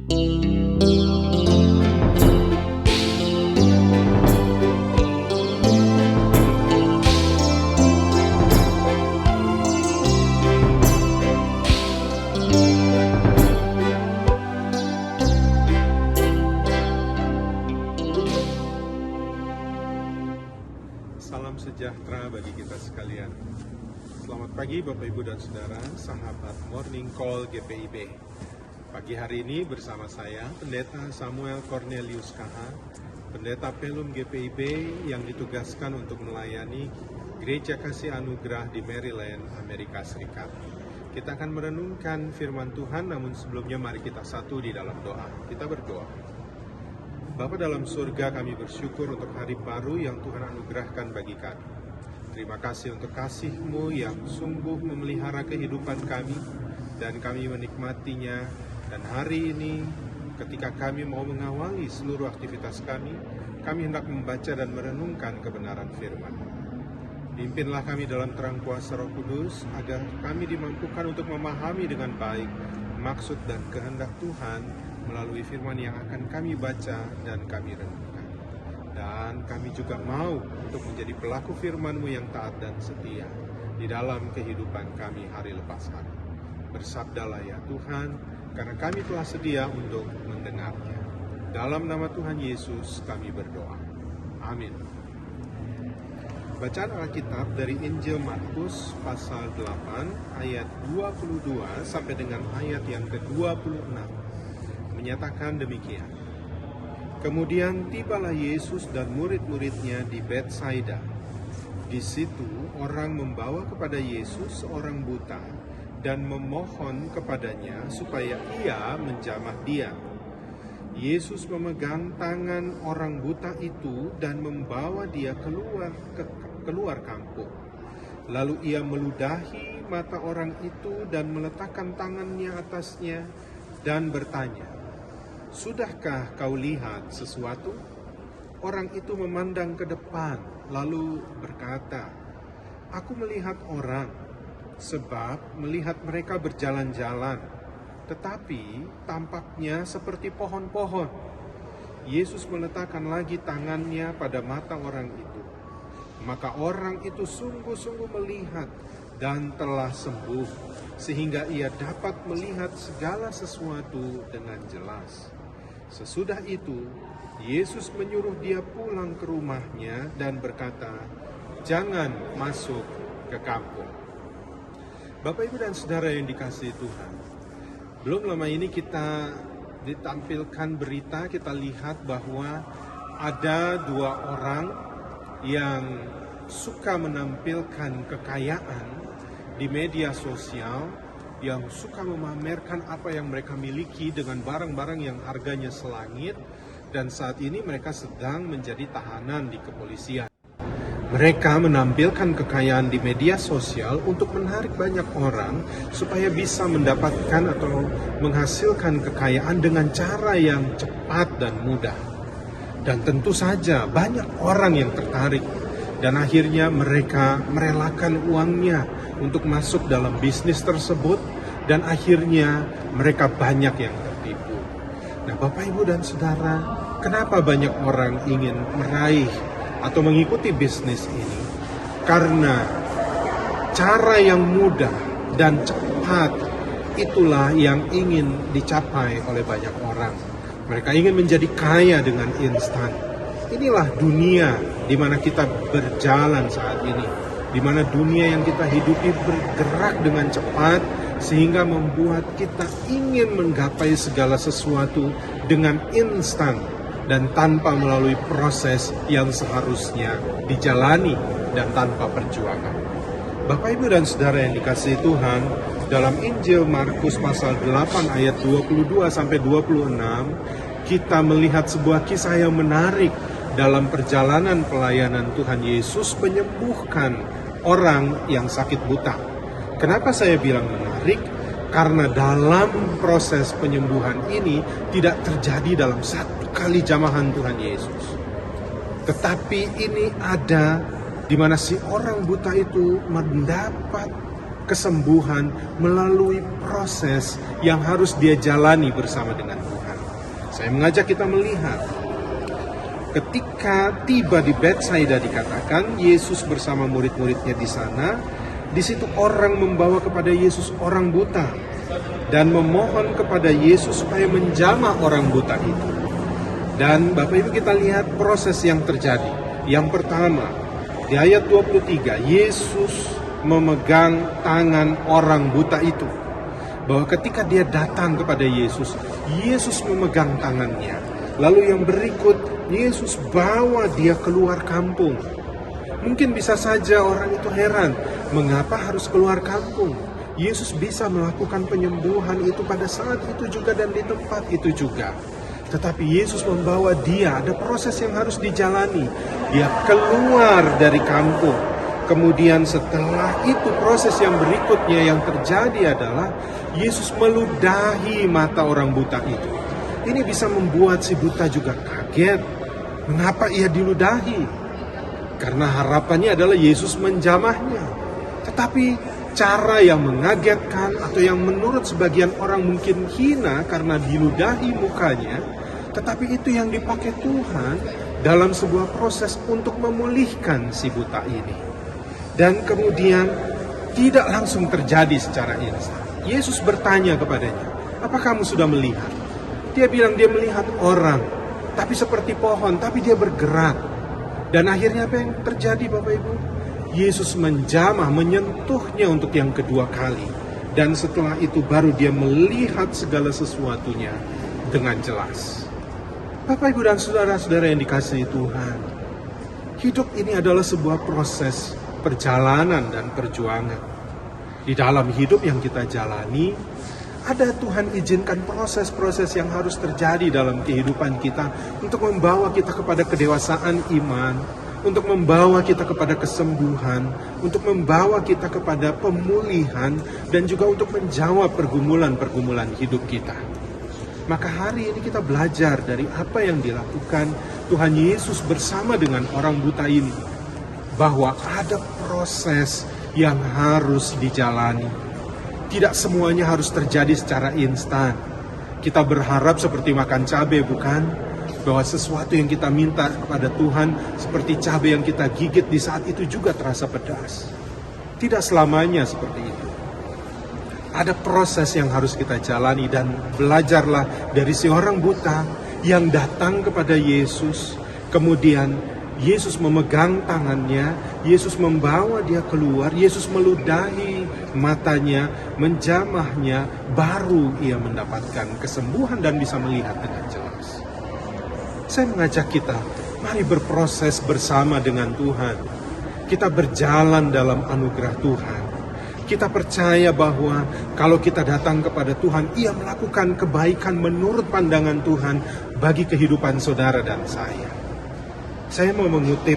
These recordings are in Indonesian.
Salam sejahtera bagi kita sekalian. Selamat pagi Bapak Ibu dan Saudara, sahabat Morning Call GPIB. Pagi hari ini bersama saya, Pendeta Samuel Cornelius KH, Pendeta Pelum GPIB yang ditugaskan untuk melayani Gereja Kasih Anugerah di Maryland, Amerika Serikat. Kita akan merenungkan firman Tuhan, namun sebelumnya mari kita satu di dalam doa. Kita berdoa. Bapa dalam surga, kami bersyukur untuk hari baru yang Tuhan anugerahkan bagi kami. Terima kasih untuk kasih-Mu yang sungguh memelihara kehidupan kami, dan kami menikmatinya. Dan hari ini, ketika kami mau mengawali seluruh aktivitas kami hendak membaca dan merenungkan kebenaran firman. Pimpinlah kami dalam terang kuasa Roh Kudus, agar kami dimampukan untuk memahami dengan baik maksud dan kehendak Tuhan melalui firman yang akan kami baca dan kami renungkan. Dan kami juga mau untuk menjadi pelaku firman-Mu yang taat dan setia di dalam kehidupan kami hari lepas hari. Bersabdalah ya Tuhan, karena kami telah sedia untuk mendengarnya. Dalam nama Tuhan Yesus kami berdoa. Amin. Bacaan Alkitab dari Injil Markus pasal 8 ayat 22 sampai dengan ayat yang ke-26. Menyatakan demikian. Kemudian tibalah Yesus dan murid-muridnya di Betsaida. Di situ orang membawa kepada Yesus seorang buta dan memohon kepadanya supaya ia menjamah dia. Yesus memegang tangan orang buta itu dan membawa dia keluar kampung. Lalu ia meludahi mata orang itu dan meletakkan tangannya atasnya dan bertanya, "Sudahkah kau lihat sesuatu?" Orang itu memandang ke depan, lalu berkata, "Aku melihat orang, sebab melihat mereka berjalan-jalan, tetapi tampaknya seperti pohon-pohon." Yesus meletakkan lagi tangannya pada mata orang itu. Maka orang itu sungguh-sungguh melihat dan telah sembuh, sehingga ia dapat melihat segala sesuatu dengan jelas. Sesudah itu, Yesus menyuruh dia pulang ke rumahnya dan berkata, "Jangan masuk ke kampung." Bapak, Ibu, dan Saudara yang dikasihi Tuhan, belum lama ini kita ditampilkan berita, kita lihat bahwa ada dua orang yang suka menampilkan kekayaan di media sosial, yang suka memamerkan apa yang mereka miliki dengan barang-barang yang harganya selangit, dan saat ini mereka sedang menjadi tahanan di kepolisian. Mereka menampilkan kekayaan di media sosial untuk menarik banyak orang supaya bisa mendapatkan atau menghasilkan kekayaan dengan cara yang cepat dan mudah. Dan tentu saja banyak orang yang tertarik, dan akhirnya mereka merelakan uangnya untuk masuk dalam bisnis tersebut, dan akhirnya mereka banyak yang tertipu. Nah, Bapak, Ibu, dan Saudara, kenapa banyak orang ingin meraih atau mengikuti bisnis ini? Karena cara yang mudah dan cepat itulah yang ingin dicapai oleh banyak orang. Mereka ingin menjadi kaya dengan instan. Inilah dunia di mana kita berjalan saat ini, di mana dunia yang kita hidupi bergerak dengan cepat, sehingga membuat kita ingin menggapai segala sesuatu dengan instan dan tanpa melalui proses yang seharusnya dijalani dan tanpa perjuangan. Bapak, Ibu, dan Saudara yang dikasihi Tuhan, dalam Injil Markus pasal 8 ayat 22 sampai 26, kita melihat sebuah kisah yang menarik dalam perjalanan pelayanan Tuhan Yesus menyembuhkan orang yang sakit buta. Kenapa saya bilang menarik? Karena dalam proses penyembuhan ini tidak terjadi dalam satu kali jamahan Tuhan Yesus. Tetapi ini ada di mana si orang buta itu mendapat kesembuhan melalui proses yang harus dia jalani bersama dengan Tuhan. Saya mengajak kita melihat ketika tiba di Betsaida dikatakan Yesus bersama murid-muridnya di sana. Di situ orang membawa kepada Yesus orang buta dan memohon kepada Yesus supaya menjamah orang buta itu. Dan Bapak Ibu kita lihat proses yang terjadi. Yang pertama, di ayat 23, Yesus memegang tangan orang buta itu. Bahwa ketika dia datang kepada Yesus, Yesus memegang tangannya. Lalu yang berikut, Yesus bawa dia keluar kampung. Mungkin bisa saja orang itu heran, mengapa harus keluar kampung? Yesus bisa melakukan penyembuhan itu pada saat itu juga dan di tempat itu juga. Tetapi Yesus membawa dia, ada proses yang harus dijalani. Dia keluar dari kampung. Kemudian setelah itu proses yang berikutnya yang terjadi adalah Yesus meludahi mata orang buta itu. Ini bisa membuat si buta juga kaget. Mengapa ia diludahi? Karena harapannya adalah Yesus menjamahnya. Tetapi cara yang mengagetkan atau yang menurut sebagian orang mungkin hina karena diludahi mukanya, tetapi itu yang dipakai Tuhan dalam sebuah proses untuk memulihkan si buta ini. Dan kemudian tidak langsung terjadi secara instan. Yesus bertanya kepadanya, "Apa kamu sudah melihat?" Dia bilang dia melihat orang, tapi seperti pohon, tapi dia bergerak. Dan akhirnya apa yang terjadi Bapak Ibu? Yesus menjamah, menyentuhnya untuk yang kedua kali. Dan setelah itu baru dia melihat segala sesuatunya dengan jelas. Bapak Ibu dan saudara-saudara yang dikasihi Tuhan, hidup ini adalah sebuah proses perjalanan dan perjuangan. Di dalam hidup yang kita jalani, ada Tuhan izinkan proses-proses yang harus terjadi dalam kehidupan kita untuk membawa kita kepada kedewasaan iman, untuk membawa kita kepada kesembuhan, untuk membawa kita kepada pemulihan, dan juga untuk menjawab pergumulan-pergumulan hidup kita. Maka hari ini kita belajar dari apa yang dilakukan Tuhan Yesus bersama dengan orang buta ini, bahwa ada proses yang harus dijalani. Tidak semuanya harus terjadi secara instan. Kita berharap seperti makan cabai, bukan? Bahwa sesuatu yang kita minta kepada Tuhan seperti cabai yang kita gigit di saat itu juga terasa pedas. Tidak selamanya seperti itu. Ada proses yang harus kita jalani dan belajarlah dari si orang buta yang datang kepada Yesus. Kemudian Yesus memegang tangannya, Yesus membawa dia keluar, Yesus meludahi matanya, menjamahnya, baru ia mendapatkan kesembuhan dan bisa melihat dengan jelas. Saya mengajak kita, mari berproses bersama dengan Tuhan. Kita berjalan dalam anugerah Tuhan. Kita percaya bahwa kalau kita datang kepada Tuhan, ia melakukan kebaikan menurut pandangan Tuhan bagi kehidupan saudara dan saya. Saya mau mengutip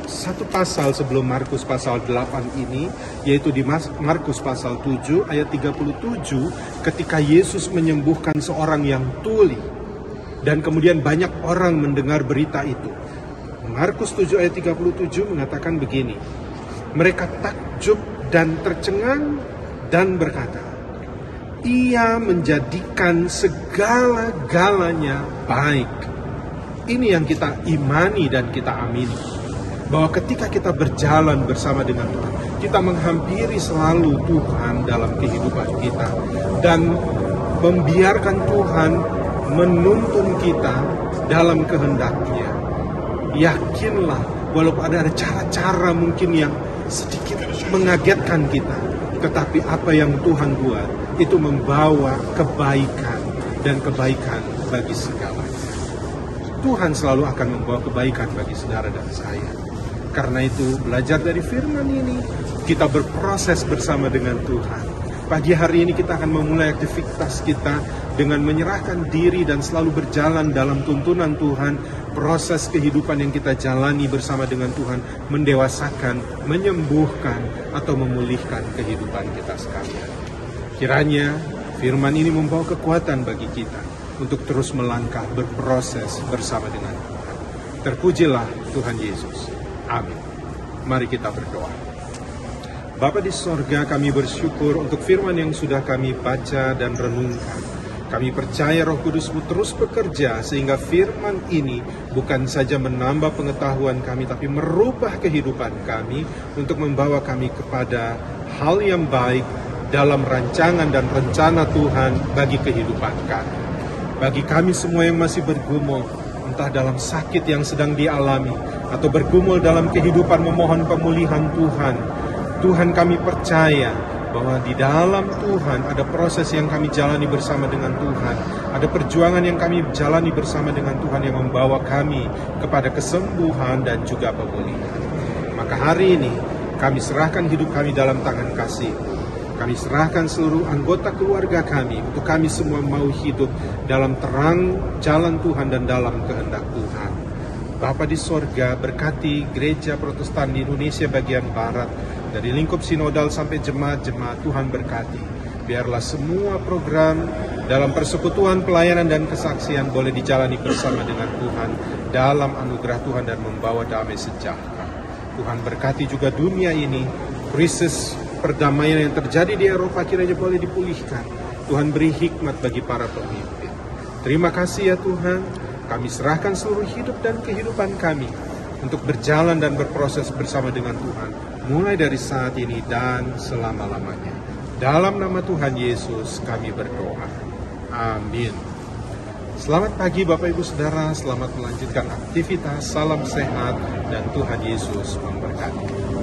satu pasal sebelum Markus pasal 8 ini, yaitu di Markus pasal 7 ayat 37, ketika Yesus menyembuhkan seorang yang tuli. Dan kemudian banyak orang mendengar berita itu. Markus 7 ayat 37 mengatakan begini, mereka takjub dan tercengang dan berkata, "Ia menjadikan segala-galanya baik." Ini yang kita imani dan kita amini. Bahwa ketika kita berjalan bersama dengan Tuhan, kita menghampiri selalu Tuhan dalam kehidupan kita. Dan membiarkan Tuhan menuntun kita dalam kehendak-Nya. Yakinlah, walaupun ada cara-cara mungkin yang sedikit mengagetkan kita, tetapi apa yang Tuhan buat, itu membawa kebaikan dan kebaikan bagi segalanya. Tuhan selalu akan membawa kebaikan bagi saudara dan saya. Karena itu, belajar dari firman ini, kita berproses bersama dengan Tuhan. Pagi hari ini kita akan memulai aktivitas kita dengan menyerahkan diri dan selalu berjalan dalam tuntunan Tuhan. Proses kehidupan yang kita jalani bersama dengan Tuhan mendewasakan, menyembuhkan, atau memulihkan kehidupan kita sekalian. Kiranya firman ini membawa kekuatan bagi kita untuk terus melangkah berproses bersama dengan Tuhan. Terpujilah Tuhan Yesus. Amin. Mari kita berdoa. Bapa di sorga, kami bersyukur untuk firman yang sudah kami baca dan renungkan. Kami percaya Roh Kudus-Mu terus bekerja sehingga firman ini bukan saja menambah pengetahuan kami, tapi merubah kehidupan kami untuk membawa kami kepada hal yang baik dalam rancangan dan rencana Tuhan bagi kehidupan kami. Bagi kami semua yang masih bergumul, entah dalam sakit yang sedang dialami, atau bergumul dalam kehidupan memohon pemulihan Tuhan, Tuhan kami percaya bahwa di dalam Tuhan ada proses yang kami jalani bersama dengan Tuhan. Ada perjuangan yang kami jalani bersama dengan Tuhan yang membawa kami kepada kesembuhan dan juga pemulihan. Maka hari ini kami serahkan hidup kami dalam tangan kasih. Kami serahkan seluruh anggota keluarga kami untuk kami semua mau hidup dalam terang jalan Tuhan dan dalam kehendak Tuhan. Bapa di sorga, berkati gereja Protestan di Indonesia bagian Barat, dari lingkup sinodal sampai jemaat-jemaat, Tuhan berkati. Biarlah semua program dalam persekutuan, pelayanan, dan kesaksian boleh dijalani bersama dengan Tuhan dalam anugerah Tuhan dan membawa damai sejahtera. Tuhan berkati juga dunia ini, krisis perdamaian yang terjadi di Eropa kiranya boleh dipulihkan. Tuhan beri hikmat bagi para pemimpin. Terima kasih ya Tuhan, kami serahkan seluruh hidup dan kehidupan kami untuk berjalan dan berproses bersama dengan Tuhan, mulai dari saat ini dan selama-lamanya. Dalam nama Tuhan Yesus kami berdoa. Amin. Selamat pagi Bapak Ibu Saudara, selamat melanjutkan aktivitas, salam sehat, dan Tuhan Yesus memberkati.